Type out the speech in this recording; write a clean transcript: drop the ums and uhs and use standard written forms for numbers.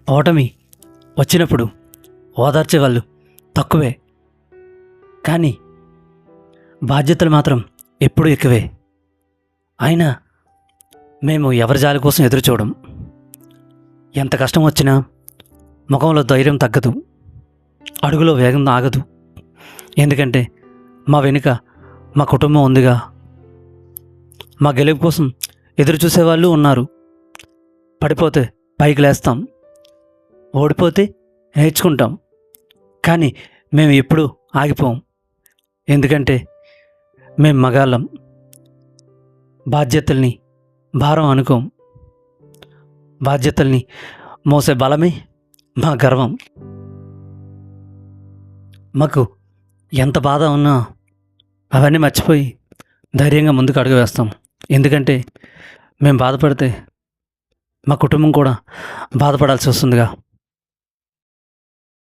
ఓటమి వచ్చినప్పుడు ఓదార్చేవాళ్ళు తక్కువే, కానీ బాధ్యతలు మాత్రం ఎప్పుడూ ఎక్కువే. అయినా మేము ఎవరి జాలి కోసం ఎదురు చూడం. ఎంత కష్టం వచ్చినా ముఖంలో ధైర్యం తగ్గదు, అడుగులో వేగం ఆగదు. ఎందుకంటే మా వెనుక మా కుటుంబం ఉందిగా. మా గెలుపు కోసం ఎదురు చూసేవాళ్ళు ఉన్నారు. పడిపోతే పైకి లేస్తాం, ఓడిపోతే నేర్చుకుంటాం. కానీ మేము ఎప్పుడూ ఆగిపోం. ఎందుకంటే మేము మగాళ్ళం. బాధ్యతల్ని భారం అనుకోం. బాధ్యతల్ని మోసే బలమే మా గర్వం. మాకు ఎంత బాధ ఉన్నా అవన్నీ మర్చిపోయి ధైర్యంగా ముందుకు అడుగు వేస్తాం. ఎందుకంటే మేము బాధపడితే మా కుటుంబం కూడా బాధపడాల్సి వస్తుందిగా.